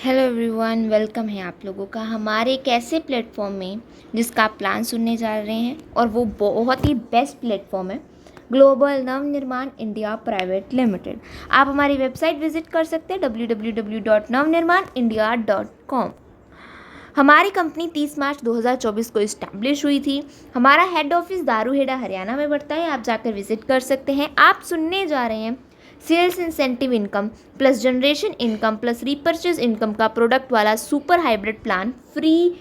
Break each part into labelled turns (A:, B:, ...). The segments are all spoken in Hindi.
A: हेलो एवरीवन, वेलकम है आप लोगों का हमारे एक ऐसे प्लेटफॉर्म में जिसका आप प्लान सुनने जा रहे हैं और वो बहुत ही बेस्ट प्लेटफॉर्म है global Navnirman India private limited. आप हमारी वेबसाइट विजिट कर सकते हैं www.navnirmanindia.com। हमारी कंपनी 30 मार्च 2024 को इस्टेब्लिश हुई थी। हमारा हेड ऑफिस दारूहेड़ा हरियाणा में पड़ता है, आप जाकर विजिट कर सकते हैं। आप सुनने जा रहे हैं sales incentive income plus generation income plus repurchase income का प्रोडक्ट वाला super hybrid plan, free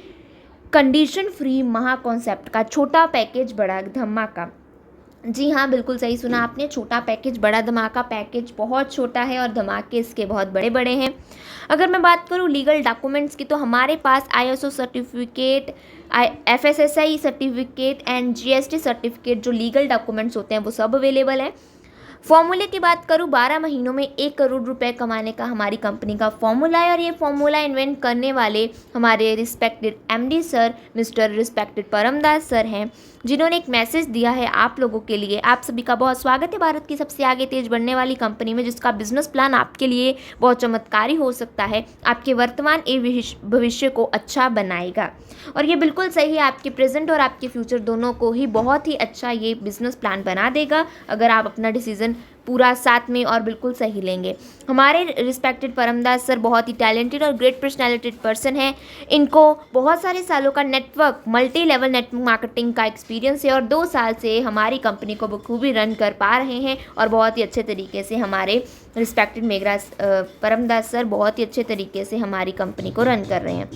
A: condition free महा कॉन्सेप्ट का छोटा पैकेज बड़ा धमाका। जी हाँ, बिल्कुल सही सुना आपने, छोटा पैकेज बड़ा धमाका। पैकेज बहुत छोटा है और धमाके इसके बहुत बड़े बड़े हैं। अगर मैं बात करूँ लीगल डॉक्यूमेंट्स की, तो हमारे पास ISO certificate, FSSAI certificate and GST certificate जो लीगल डॉक्यूमेंट्स होते हैं वो सब अवेलेबल है। फॉर्मूले की बात करूँ, 12 महीनों में 1 करोड़ रुपए कमाने का हमारी कंपनी का फॉर्मूला है और ये फॉर्मूला इन्वेंट करने वाले हमारे respected MD sir mister respected Paramdas sir हैं, जिन्होंने एक मैसेज दिया है आप लोगों के लिए। आप सभी का बहुत स्वागत है भारत की सबसे आगे तेज बढ़ने वाली कंपनी में, जिसका बिजनेस प्लान आपके लिए बहुत चमत्कारी हो सकता है, आपके वर्तमान एवं भविष्य को अच्छा बनाएगा। और ये बिल्कुल सही है, आपके प्रेजेंट और आपके फ्यूचर दोनों को ही बहुत ही अच्छा ये बिजनेस प्लान बना देगा अगर आप अपना डिसीजन पूरा साथ में और बिल्कुल सही लेंगे। हमारे रिस्पेक्टेड परमदास सर बहुत ही टैलेंटेड और ग्रेट पर्सनैलिटेड पर्सन है। इनको बहुत सारे सालों का network, multi level network marketing का एक्सपीरियंस है और 2 साल से हमारी कंपनी को बखूबी रन कर पा रहे हैं और बहुत ही अच्छे तरीके से हमारे रिस्पेक्टेड मेघराज परमदास सर बहुत ही अच्छे तरीके से हमारी कंपनी को रन कर रहे हैं।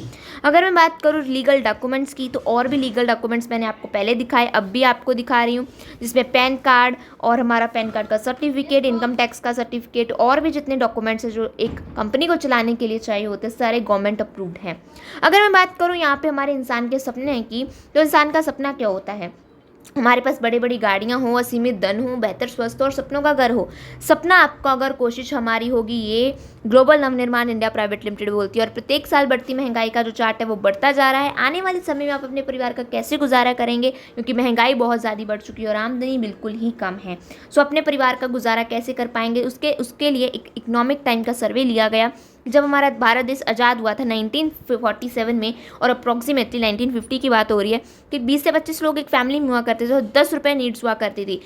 A: अगर मैं बात करूँ लीगल डॉक्यूमेंट्स की, तो और भी लीगल डॉक्यूमेंट्स मैंने आपको पहले दिखाए, अब भी आपको दिखा रही हूँ, जिसमें पैन कार्ड और हमारा पैन कार्ड का सर्टिफिकेट, इनकम टैक्स का सर्टिफिकेट और भी जितने डॉक्यूमेंट्स हैं जो एक कंपनी को चलाने के लिए चाहिए होते हैं, सारे गवर्नमेंट अप्रूव्ड हैं। अगर मैं बात करूँ यहाँ पे हमारे इंसान के सपने की, तो इंसान का सपना क्या होता है? हमारे पास बड़ी बड़ी गाड़ियाँ हों, असीमित धन हो, बेहतर स्वास्थ्य और सपनों का घर हो। सपना आपका अगर कोशिश हमारी होगी, ये global Navnirman India private limited बोलती है। और प्रत्येक साल बढ़ती महंगाई का जो चार्ट है वो बढ़ता जा रहा है। आने वाले समय में आप अपने परिवार का कैसे गुजारा करेंगे, क्योंकि महंगाई बहुत ज़्यादा बढ़ चुकी है और आमदनी बिल्कुल ही कम है। सो अपने परिवार का गुजारा कैसे कर पाएंगे, उसके लिए एक इकोनॉमिक टाइम का सर्वे लिया गया। जब हमारा भारत देश आज़ाद हुआ था 1947 में, और अप्रॉक्सीमेटली 1950 की बात हो रही है, कि 20 से 25 लोग एक फैमिली में हुआ करते थे और 10 रुपये नीड्स हुआ करती थी।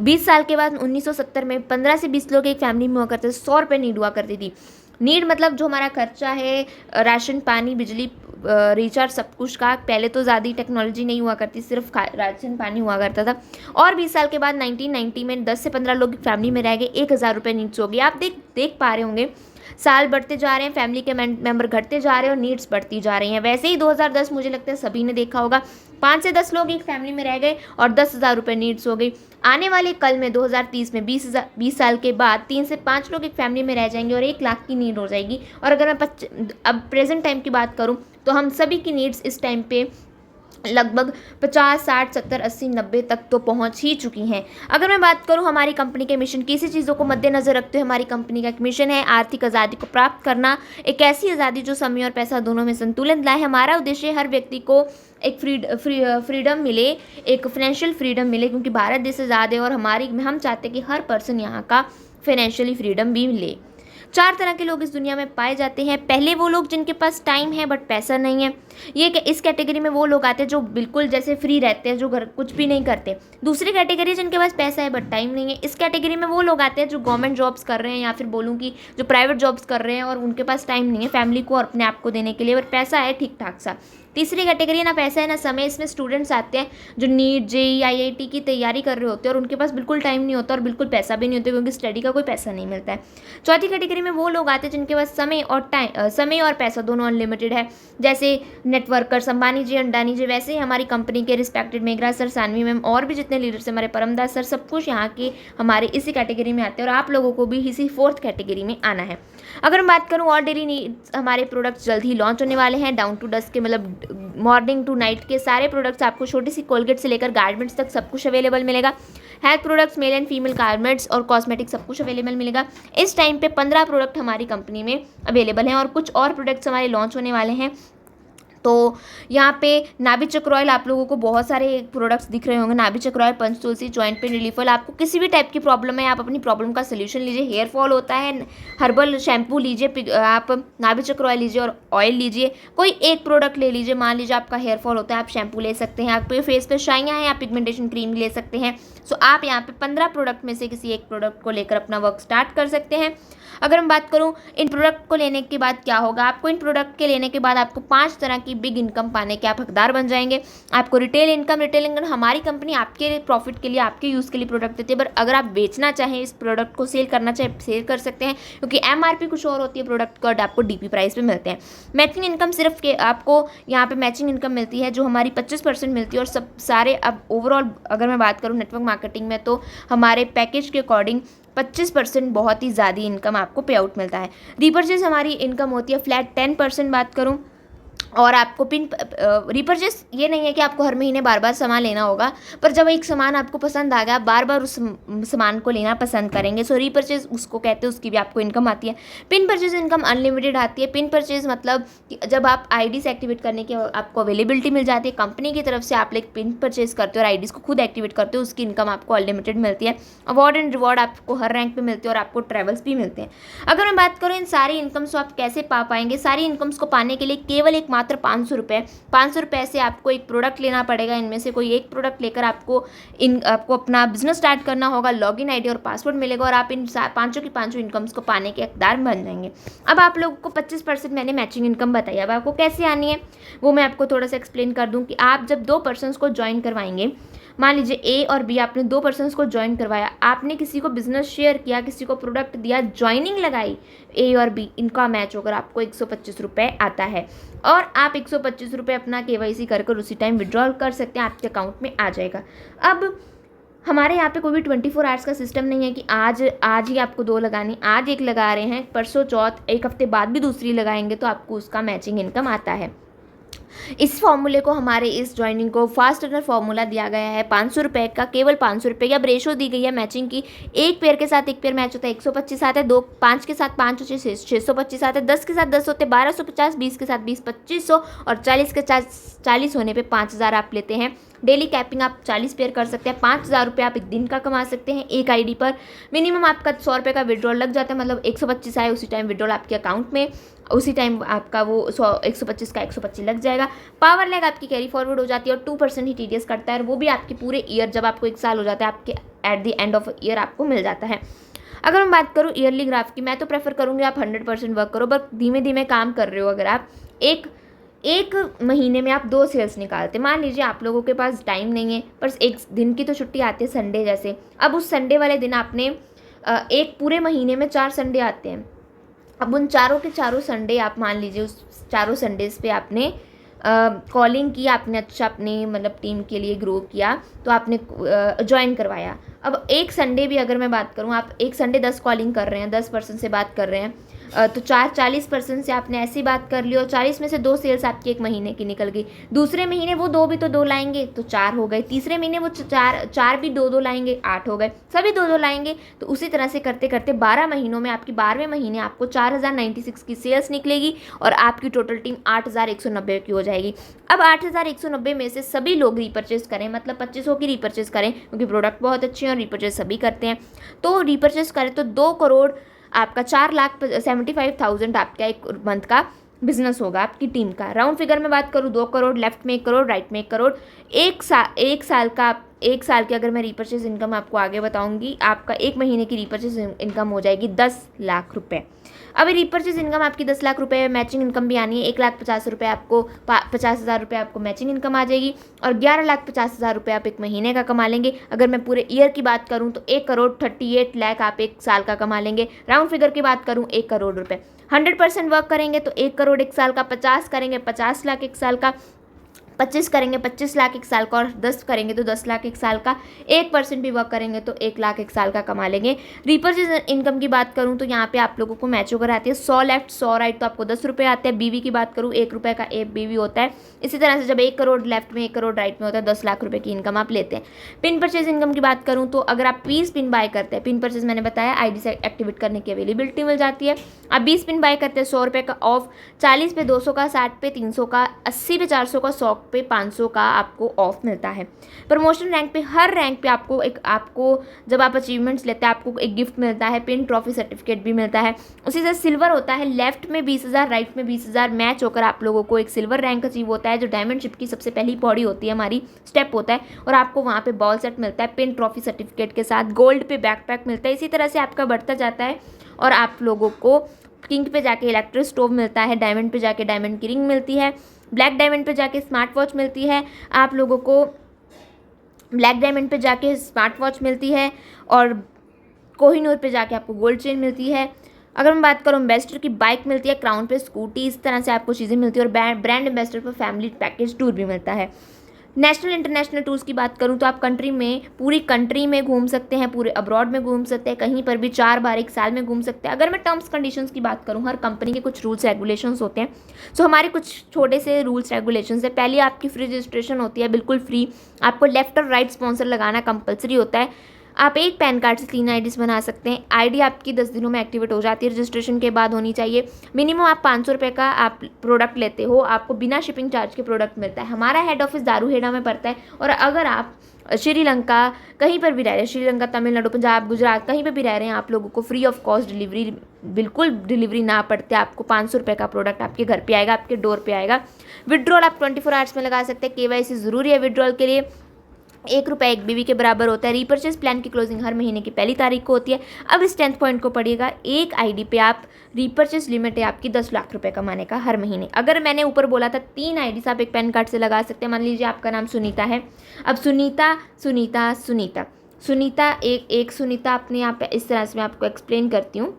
A: 20 साल के बाद 1970 में 15 से 20 लोग एक फैमिली में हुआ करते थे, 100 रुपये नीड हुआ करती थी। नीड मतलब जो हमारा खर्चा है, राशन पानी बिजली रिचार्ज सब कुछ का। पहले तो ज़्यादा टेक्नोलॉजी नहीं हुआ करती, सिर्फ राशन पानी हुआ करता था। और 20 साल के बाद 1990 में 10 से 15 लोग फैमिली में रह गए, 1000 रुपये नीड्स हो गई। आप देख पा रहे होंगे, साल बढ़ते जा रहे हैं, फैमिली के मेंबर घटते जा रहे हैं और नीड्स बढ़ती जा रही हैं। वैसे ही 2010 मुझे लगता है सभी ने देखा होगा, 5 से 10 लोग एक फैमिली में रह गए और 10,000 रुपये नीड्स हो गई। आने वाले कल में 2030 में 20 साल के बाद 3 से 5 लोग एक फैमिली में रह जाएंगे और 1 लाख की नीड हो जाएगी। और अगर मैं अब प्रेजेंट टाइम की बात करूं, तो हम सभी की नीड्स इस टाइम पे लगभग 50, 60, 70, 80, 90 तक तो पहुंच ही चुकी हैं। अगर मैं बात करूं हमारी कंपनी के मिशन की, इसी चीज़ों को मद्देनजर रखते हुए हमारी कंपनी का एक मिशन है आर्थिक आज़ादी को प्राप्त करना, एक ऐसी आज़ादी जो समय और पैसा दोनों में संतुलन लाए। हमारा उद्देश्य हर व्यक्ति को एक फ्रीडम मिले, एक फाइनेंशियल फ्रीडम मिले, क्योंकि भारत देश आज़ाद है और हम चाहते हैं कि हर पर्सन यहाँ का फाइनेंशियली फ्रीडम भी मिले। 4 तरह के लोग इस दुनिया में पाए जाते हैं। पहले वो लोग जिनके पास टाइम है बट पैसा नहीं है, ये इस कैटेगरी में वो लोग आते हैं जो बिल्कुल जैसे फ्री रहते हैं, जो घर कुछ भी नहीं करते। दूसरी कैटेगरी जिनके पास पैसा है बट टाइम नहीं है, इस कैटेगरी में वो लोग आते हैं जो गवर्नमेंट जॉब्स कर रहे हैं, या फिर बोलूँ कि जो प्राइवेट जॉब्स कर रहे हैं और उनके पास टाइम नहीं है फैमिली को और अपने आप को देने के लिए, बट पैसा है ठीक ठाक सा। तीसरी कैटेगरी ना पैसा है ना समय, इसमें स्टूडेंट्स आते हैं जो नीट JEE IIT की तैयारी कर रहे होते हैं और उनके पास बिल्कुल टाइम नहीं होता और बिल्कुल पैसा भी नहीं होता, क्योंकि स्टडी का कोई पैसा नहीं मिलता है। चौथी कैटेगरी में वो लोग आते हैं जिनके पास समय और पैसा दोनों अनलिमिटेड है, जैसे नेटवर्कर्स अंबानी जी, अंडानी जी। वैसे ही हमारी कंपनी के respected Meghraj sir, Saanvi ma'am और भी जितने लीडर्स हमारे परमदास सर, सब कुछ यहाँ के हमारे इसी कैटेगरी में आते हैं और आप लोगों को भी इसी 4th कैटेगरी में आना है। अगर मैं बात करूँ और डेली नीड्स, हमारे प्रोडक्ट्स जल्द ही लॉन्च होने वाले हैं। डाउन टू डस्ट के मतलब मॉर्निंग टू नाइट के सारे प्रोडक्ट्स आपको, छोटी सी कोलगेट से लेकर गारमेंट्स तक सब कुछ अवेलेबल मिलेगा। Health products, male and female garments और कॉस्मेटिक सब कुछ अवेलेबल मिलेगा। इस टाइम पे 15 प्रोडक्ट हमारी कंपनी में अवेलेबल हैं और कुछ और प्रोडक्ट्स हमारे लॉन्च होने वाले हैं। तो यहाँ पे नाभि चक्र ऑयल आप लोगों को बहुत सारे प्रोडक्ट्स दिख रहे होंगे। Nabhi Chakra oil, Panchtulsi, joint pain relief oil. आपको किसी भी टाइप की प्रॉब्लम है, आप अपनी प्रॉब्लम का सोल्यूशन लीजिए। हेयर फॉल होता है, हर्बल शैम्पू लीजिए, आप नाभि चक्र ऑयल लीजिए और ऑयल लीजिए। कोई एक प्रोडक्ट ले लीजिए। मान लीजिए आपका हेयर फॉल होता है, आप शैम्पू ले सकते हैं। आपके फेस पे शाइयाँ हैं, आप पिगमेंटेशन क्रीम ले सकते हैं। सो आप यहाँ पे 15 प्रोडक्ट में से किसी एक प्रोडक्ट को लेकर अपना वर्क स्टार्ट कर सकते हैं। अगर मैं बात करूँ इन प्रोडक्ट को लेने के बाद क्या होगा, आपको इन प्रोडक्ट के लेने के बाद आपको 5 तरह की बिग इनकम पाने के आप हकदार बन जाएंगे। आपको रिटेल इनकम हमारी कंपनी आपके प्रॉफिट के लिए, आपके यूज़ के लिए प्रोडक्ट देती है। पर अगर आप बेचना चाहें, इस प्रोडक्ट को सेल करना चाहें, सेल कर सकते हैं, क्योंकि MRP कुछ और होती है प्रोडक्ट का, आपको DP प्राइस पे मिलते हैं। मैचिंग इनकम सिर्फ के आपको यहाँ पे मैचिंग इनकम मिलती है जो हमारी 25% मिलती है। और सब सारे अब ओवरऑल अगर मैं बात करूँ नेटवर्क मार्केटिंग में, तो हमारे पैकेज के अकॉर्डिंग 25% बहुत ही ज़्यादा इनकम आपको पे आउट मिलता है। रीपर्चेज हमारी इनकम होती है फ्लैट 10% बात करूँ। और आपको रीपर्चेस ये नहीं है कि आपको हर महीने बार बार सामान लेना होगा, पर जब एक सामान आपको पसंद आ गया, आप बार बार उस सामान को लेना पसंद करेंगे। सो रीपर्चेज उसको कहते हैं, उसकी भी आपको इनकम आती है। पिन परचेज इनकम अनलिमिटेड आती है। पिन परचेज मतलब जब आप IDs एक्टिवेट करने की आपको अवेलेबिलिटी मिल जाती है कंपनी की तरफ से, आप एक पिन परचेज करते हो और IDs को खुद एक्टिवेट करते हो, उसकी इनकम आपको अनलिमिटेड मिलती है। अवार्ड एंड रिवॉर्ड आपको हर रैंक पे मिलते हैं और आपको ट्रैवल्स भी मिलते हैं। अगर मैं बात करूँ इन सारी इनकम्स को आप कैसे पा पाएंगे, सारी इनकम्स को पाने के लिए केवल एक मात्र 500 रुपये से आपको एक प्रोडक्ट लेना पड़ेगा। इनमें से कोई एक प्रोडक्ट लेकर आपको अपना बिजनेस स्टार्ट करना होगा। लॉगिन ID और पासवर्ड मिलेगा और आप इन पांचों की पांचों इनकम्स को पाने के हकदार बन जाएंगे। अब आप लोगों को 25% मैंने मैचिंग इनकम बताई। अब आपको कैसे आनी है वो मैं आपको थोड़ा सा एक्सप्लेन कर दूं कि आप जब 2 पर्सन्स को ज्वाइन करवाएंगे, मान लीजिए A और B, आपने 2 पर्सन्स को ज्वाइन करवाया, आपने किसी को बिजनेस शेयर किया, किसी को प्रोडक्ट दिया, ज्वाइनिंग लगाई, A और B इनका मैच होकर आपको 125 रुपये आता है। और आप 125 रुपये अपना KYC कर उसी टाइम विड्रॉल कर सकते हैं, आपके अकाउंट में आ जाएगा। अब हमारे यहाँ पे कोई भी 24 आवर्स का सिस्टम नहीं है कि आज ही आपको 2 लगानी, आज एक लगा रहे हैं, परसों चौथ, एक हफ्ते बाद भी दूसरी लगाएंगे तो आपको उसका मैचिंग इनकम आता है। इस फॉर्मूले को, हमारे इस ज्वाइनिंग को फास्ट रनर फॉर्मूला दिया गया है 500 रुपये का, केवल 500 रुपये की। अब रेशो दी गई है मैचिंग की, एक पेयर के साथ एक पेयर मैच होता है 125 आता है, 5 के साथ 5 होते हैं 625 आता है, 10 के साथ 10 होते हैं 1250, 20 के साथ 20 2500 और 40 के साथ 40 होने पे 5000 आप लेते हैं। डेली कैपिंग आप 40 पेयर कर सकते हैं। 5000 रुपये आप एक दिन का कमा सकते हैं एक ID पर। मिनिमम आपका 100 रुपये का विड्रॉल लग जाता है, मतलब 125 आए उसी टाइम विड्रॉल आपके अकाउंट में, उसी टाइम आपका वो 125 का 125 लग जाएगा। पावर लैग आपकी कैरी फॉरवर्ड हो जाती है और 2% ही TDS कटता है, और वो भी आपके पूरे ईयर, जब आपको 1 साल हो जाता है, आपके at the end of year आपको मिल जाता है। अगर मैं बात करूँ ईयरली ग्राफ की, मैं तो प्रेफर करूँगी आप 100% वर्क करो, बट धीमे धीमे काम कर रहे हो। अगर आप एक महीने में आप 2 सेल्स निकालते, मान लीजिए आप लोगों के पास टाइम नहीं है, पर एक दिन की तो छुट्टी आती है संडे जैसे, अब उस संडे वाले दिन आपने एक पूरे महीने में 4 संडे आते हैं, अब उन चारों के चारों संडे आप मान लीजिए उस चारों संडेज़ पे आपने कॉलिंग की, आपने अच्छा अपनी मतलब टीम के लिए ग्रो किया, तो आपने ज्वाइन करवाया। अब एक संडे भी अगर मैं बात करूँ, आप एक संडे 10 कॉलिंग कर रहे हैं, 10 पर्सन से बात कर रहे हैं, तो 40 पर्सन से आपने ऐसी बात कर ली और 40 में से 2 सेल्स आपकी एक महीने की निकल गई। दूसरे महीने वो 2 भी तो 2 लाएंगे तो 4 हो गए, तीसरे महीने वो 4 भी 2 लाएंगे, 8 हो गए, सभी 2 लाएंगे। तो उसी तरह से करते करते 12 महीनों में आपकी 12वें महीने आपको 4096 की सेल्स निकलेगी और आपकी टोटल टीम 8190 की हो जाएगी। अब 8190 में से सभी लोग रीपर्चेज करें, मतलब 2500 की रीपर्चेज करें, क्योंकि प्रोडक्ट बहुत अच्छे हैं और रीपर्चेज सभी करते हैं, तो रीपर्चेज करें तो 2 करोड़ आपका 4,75,000 आपका एक मंथ का बिजनेस होगा आपकी टीम का। राउंड फिगर में बात करूँ 2 करोड़, लेफ्ट में 1 करोड़, राइट में 1 करोड़। एक साल की अगर मैं रीपर्चेज इनकम आपको आगे बताऊंगी, आपका एक महीने की रीपर्चेज इनकम हो जाएगी 10 लाख रुपए। अब रीपर्चेज इनकम आपकी 10 लाख रुपए, मैचिंग इनकम भी आनी है 1,50,000 रुपये आपको, 50,000 रुपये आपको मैचिंग इनकम आ जाएगी और 11,50,000 रुपये आप एक महीने का कमा लेंगे। अगर मैं पूरे ईयर की बात करूं तो 1 करोड़ 38 लाख आप एक साल का कमा लेंगे। राउंड फिगर की बात करूं 1 करोड़ रुपये। 100% वर्क करेंगे तो 1 करोड़ एक साल का, 50 करेंगे 50 लाख एक साल का, 25 करेंगे 25 लाख एक साल का, और 10 करेंगे तो 10 लाख एक साल का, 1% भी वर्क करेंगे तो 1 लाख एक साल का कमा लेंगे। रीपर्चेज इनकम की बात करूं तो यहाँ पे आप लोगों को मैच होकर आती है 100 लेफ्ट 100 राइट, तो आपको 10 रुपये आते हैं। बीवी की बात करूँ 1 रुपये का एक बीवी होता है। इसी तरह से जब 1 करोड़ लेफ्ट में 1 करोड़ राइट में होता है 10 लाख रुपये की इनकम आप लेते हैं। पिन परचेज इनकम की बात करूँ तो अगर आप 20 पिन बाय करते हैं, पिन परचेज मैंने बताया ID से एक्टिवेट करने की अवेलेबिलिटी मिल जाती है। आप 20 पिन बाय करते हैं 100 रुपये का ऑफ, 40 पे 200 का, 60 पे 300 का, 80 पे 400 का, 100 पे 500 का आपको ऑफ मिलता है। प्रमोशन रैंक पे हर रैंक पे आपको जब आप अचीवमेंट्स लेते हैं आपको एक गिफ्ट मिलता है, पिन ट्रॉफी सर्टिफिकेट भी मिलता है। उसी से सिल्वर होता है, लेफ्ट में 20,000 राइट में 20,000 मैच होकर आप लोगों को एक सिल्वर रैंक अचीव होता है, जो डायमंड शिप की सबसे पहली पौड़ी होती है, हमारी स्टेप होता है, और आपको वहाँ पे बॉल सेट मिलता है पिन ट्रॉफी सर्टिफिकेट के साथ। गोल्ड पे बैकपैक मिलता है। इसी तरह से आपका बढ़ता जाता है और आप लोगों को किंग पे जाके इलेक्ट्रिक स्टोव मिलता है, डायमंड पे जाके डायमंड की रिंग मिलती है, ब्लैक डायमंड पे जाके स्मार्ट वॉच मिलती है, आप लोगों को ब्लैक डायमंड पे जाके स्मार्ट वॉच मिलती है, और कोहिनूर पे जाके आपको गोल्ड चेन मिलती है। अगर मैं बात करूँ एम्बेसडर की बाइक मिलती है, क्राउन पे स्कूटी, इस तरह से आपको चीज़ें मिलती है, और ब्रांड एम्बेसडर पर फैमिली पैकेज टूर भी मिलता है। नेशनल इंटरनेशनल टूर्स की बात करूँ तो आप कंट्री में, पूरी कंट्री में घूम सकते हैं, पूरे अब्रॉड में घूम सकते हैं, कहीं पर भी 4 बार एक साल में घूम सकते हैं। अगर मैं टर्म्स कंडीशंस की बात करूँ, हर कंपनी के कुछ रूल्स रेगुलेशंस होते हैं। सो हमारे कुछ छोटे से रूल्स रेगुलेशंस है। पहली आपकी फ्री रजिस्ट्रेशन होती है, बिल्कुल फ्री। आपको लेफ्ट और राइट स्पॉन्सर लगाना कंपलसरी होता है। आप एक पैन कार्ड से 3 IDs बना सकते हैं। ID आपकी 10 दिनों में एक्टिवेट हो जाती है, रजिस्ट्रेशन के बाद होनी चाहिए। मिनिमम आप 500 रुपये का आप प्रोडक्ट लेते हो, आपको बिना शिपिंग चार्ज के प्रोडक्ट मिलता है। हमारा हेड ऑफिस दारूहेड़ा में पड़ता है, और अगर आप श्रीलंका कहीं पर भी रह रहे हैं, श्रीलंका, तमिलनाडु, पंजाब, गुजरात, कहीं पर भी रह रहे हैं, आप लोगों को फ्री ऑफ कॉस्ट डिलीवरी, बिल्कुल डिलीवरी ना पड़ते, आपको 500 रुपये का प्रोडक्ट आपके घर पे आएगा, आपके डोर पे आएगा। विड्रॉल आप 24 आवर्स में लगा सकते हैं। KYC ज़रूरी है विड्रॉल के लिए। 1 रुपये एक बीवी के बराबर होता है। रीपर्चेज प्लान की क्लोजिंग हर महीने की पहली तारीख को होती है। अब इस 10th पॉइंट को पढ़िएगा। एक ID पे आप रीपर्चेज लिमिट है आपकी 10 लाख रुपए कमाने का हर महीने। अगर मैंने ऊपर बोला था 3 IDs आप एक पैन कार्ड से लगा सकते हैं। मान लीजिए आपका नाम सुनीता है। अब सुनीता एक सुनीता अपने यहाँ पे इस तरह से मैं आपको एक्सप्लेन करती हूँ।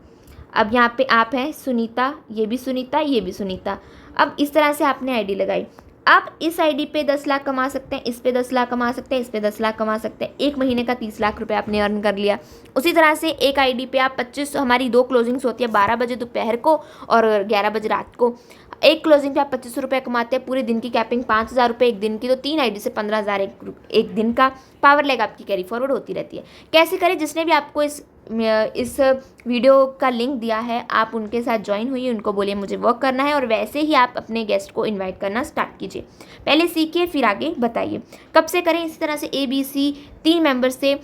A: अब यहाँ पे आप हैं सुनीता, ये भी सुनीता, ये भी सुनीता। अब इस तरह से आपने ID लगाई। आप इस ID पे 10 लाख कमा सकते हैं, इस पे 10 लाख कमा सकते हैं, इस पे 10 लाख कमा सकते हैं। एक महीने का 30 लाख रुपए आपने अर्न कर लिया। उसी तरह से एक ID पे आप 25, हमारी 2 क्लोजिंग्स होती है, 12 बजे दोपहर को और 11 बजे रात को। एक क्लोजिंग पे आप 25 रुपये कमाते हैं। पूरे दिन की कैपिंग 5,000 रुपये एक दिन की, तो 3 ID से 15,000 एक दिन का। पावर लेग आपकी कैरी फॉरवर्ड होती रहती है। कैसे करें? जिसने भी आपको इस वीडियो का लिंक दिया है, आप उनके साथ ज्वाइन हुई, उनको बोलिए मुझे वर्क करना है, और वैसे ही आप अपने गेस्ट को इनवाइट करना स्टार्ट कीजिए। पहले सीखिए फिर आगे बताइए कब से करें। इसी तरह से ABC 3 मेंबर्स से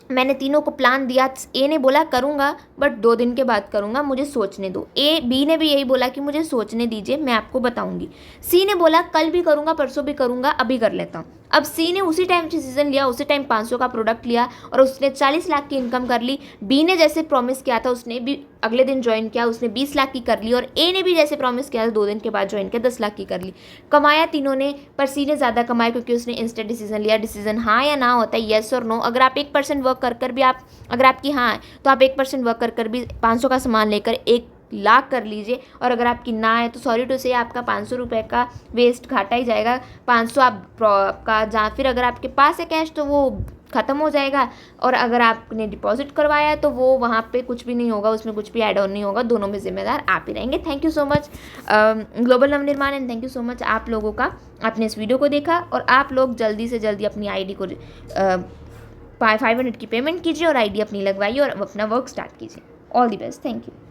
A: मैंने तीनों को प्लान दिया। A ने बोला करूँगा बट 2 दिन के बाद करूँगा, मुझे सोचने दो। B ने भी यही बोला कि मुझे सोचने दीजिए, मैं आपको बताऊँगी। C ने बोला कल भी करूँगा, परसों भी करूँगा, अभी कर लेता हूँ। अब C ने उसी टाइम डिसीजन लिया, उसी टाइम 500 का प्रोडक्ट लिया और उसने 40 लाख की इनकम कर ली। B ने जैसे प्रॉमिस किया था उसने भी अगले दिन ज्वाइन किया, उसने 20 लाख की कर ली। और A ने भी जैसे प्रॉमिस किया था 2 दिन के बाद ज्वाइन किया, 10 लाख की कर ली। कमाया तीनों ने, पर C ने ज़्यादा कमाया क्योंकि उसने इंस्टेंट डिसीजन लिया। डिसीजन हाँ या ना होता है, येस और नो। अगर आप 1% वर्क कर भी आप, अगर आपकी हाँ है तो आप 1% वर्क कर भी 500 का सामान लेकर 1 लाख कर लीजिए। और अगर आपकी ना है तो सॉरी टू से आपका 500 रुपये का वेस्ट घाटा ही जाएगा। 500 आपका जहाँ, फिर अगर आपके पास है कैश तो वो ख़त्म हो जाएगा, और अगर आपने डिपॉजिट करवाया है तो वो वहाँ पे कुछ भी नहीं होगा, उसमें कुछ भी ऐड ऑन नहीं होगा। दोनों में जिम्मेदार आप ही रहेंगे। Thank you so much Global Navnirman, and thank you so much आप लोगों का, आपने इस वीडियो को देखा। और आप लोग जल्दी से जल्दी अपनी ID को 500 की पेमेंट कीजिए और ID अपनी लगवाइए और अपना वर्क स्टार्ट कीजिए। All the best, thank you.